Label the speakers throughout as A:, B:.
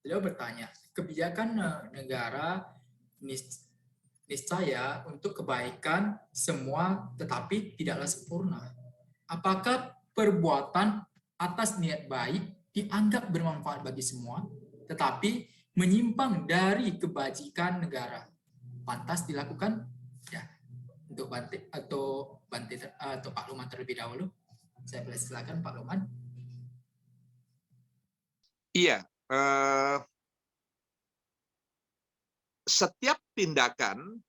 A: Beliau bertanya, kebijakan negara niscaya untuk kebaikan semua tetapi tidaklah sempurna. Apakah perbuatan atas niat baik dianggap bermanfaat bagi semua tetapi menyimpang dari kebajikan negara? Pantas dilakukan? Ya, untuk Bante atau Pak Luman terlebih dahulu. Saya persilakan Pak Luman.
B: Iya, setiap tindakan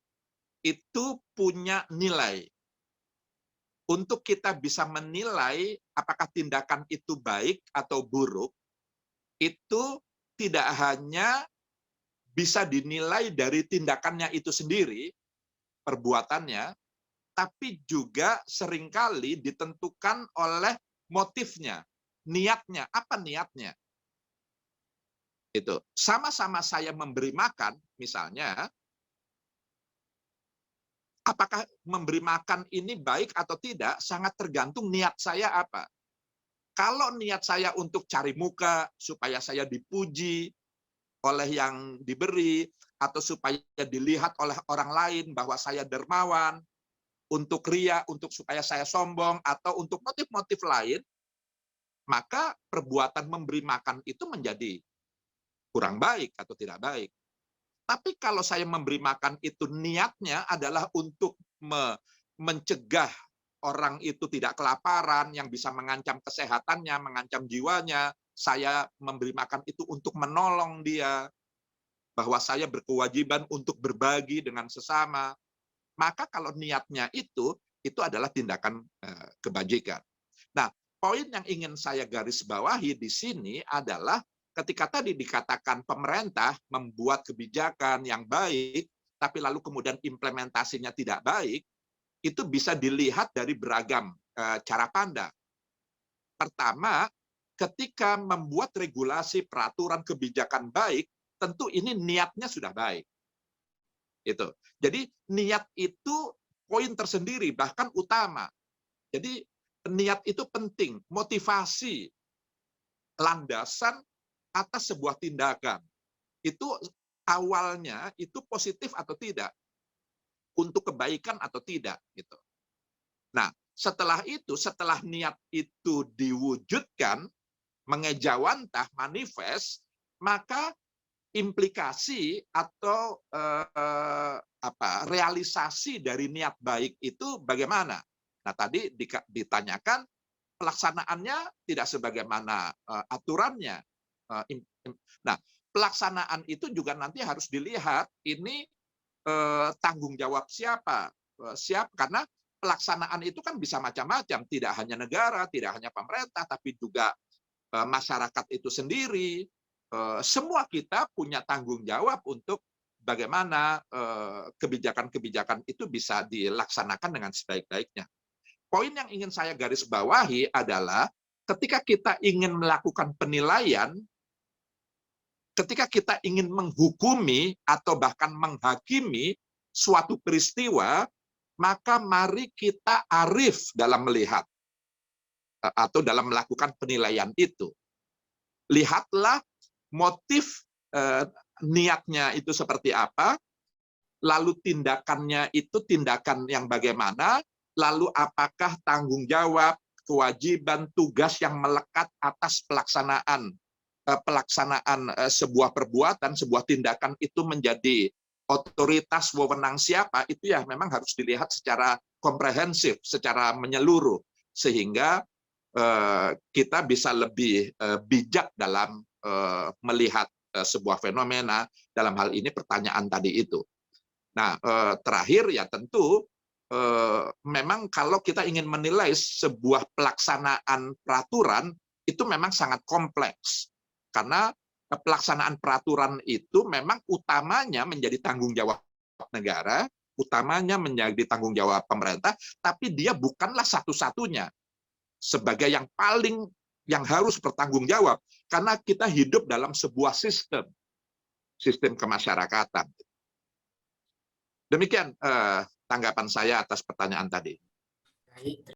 B: itu punya nilai. Untuk kita bisa menilai apakah tindakan itu baik atau buruk, itu tidak hanya bisa dinilai dari tindakannya itu sendiri, perbuatannya, tapi juga seringkali ditentukan oleh motifnya, niatnya, apa niatnya. Itu sama-sama saya memberi makan, misalnya, apakah memberi makan ini baik atau tidak, sangat tergantung niat saya apa. Kalau niat saya untuk cari muka, supaya saya dipuji oleh yang diberi, atau supaya dilihat oleh orang lain bahwa saya dermawan, untuk ria, untuk supaya saya sombong, atau untuk motif-motif lain, maka perbuatan memberi makan itu menjadi kurang baik atau tidak baik. Tapi kalau saya memberi makan itu niatnya adalah untuk mencegah orang itu tidak kelaparan, yang bisa mengancam kesehatannya, mengancam jiwanya, saya memberi makan itu untuk menolong dia, bahwa saya berkewajiban untuk berbagi dengan sesama. Maka kalau niatnya itu adalah tindakan kebajikan. Nah, poin yang ingin saya garis bawahi di sini adalah ketika tadi dikatakan pemerintah membuat kebijakan yang baik, tapi lalu kemudian implementasinya tidak baik, itu bisa dilihat dari beragam cara pandang. Pertama, ketika membuat regulasi, peraturan, kebijakan baik, tentu ini niatnya sudah baik. Itu. Jadi niat itu poin tersendiri, bahkan utama. Jadi niat itu penting, motivasi, landasan atas sebuah tindakan. Itu awalnya itu positif atau tidak, untuk kebaikan atau tidak gitu. Nah, setelah itu, setelah niat itu diwujudkan, mengejawantah, manifest, maka implikasi atau realisasi dari niat baik itu bagaimana? Nah, tadi ditanyakan pelaksanaannya tidak sebagaimana aturannya. Nah, pelaksanaan itu juga nanti harus dilihat ini tanggung jawab siapa? Karena pelaksanaan itu kan bisa macam-macam, tidak hanya negara, tidak hanya pemerintah, tapi juga masyarakat itu sendiri. Semua kita punya tanggung jawab untuk bagaimana kebijakan-kebijakan itu bisa dilaksanakan dengan sebaik-baiknya. Poin yang ingin saya garis bawahi adalah ketika kita ingin melakukan penilaian, ketika kita ingin menghukumi atau bahkan menghakimi suatu peristiwa, maka mari kita arif dalam melihat atau dalam melakukan penilaian itu. Lihatlah motif niatnya itu seperti apa, lalu tindakannya itu tindakan yang bagaimana, lalu apakah tanggung jawab, kewajiban, tugas yang melekat atas pelaksanaan sebuah perbuatan, sebuah tindakan itu menjadi otoritas wewenang siapa, itu ya memang harus dilihat secara komprehensif, secara menyeluruh, sehingga kita bisa lebih bijak dalam melihat sebuah fenomena, dalam hal ini pertanyaan tadi itu. Nah, terakhir ya tentu memang kalau kita ingin menilai sebuah pelaksanaan peraturan, itu memang sangat kompleks. Karena pelaksanaan peraturan itu memang utamanya menjadi tanggung jawab negara, utamanya menjadi tanggung jawab pemerintah, tapi dia bukanlah satu-satunya sebagai yang paling yang harus bertanggung jawab, karena kita hidup dalam sebuah sistem kemasyarakatan. Demikian tanggapan saya atas pertanyaan tadi.
A: Baik.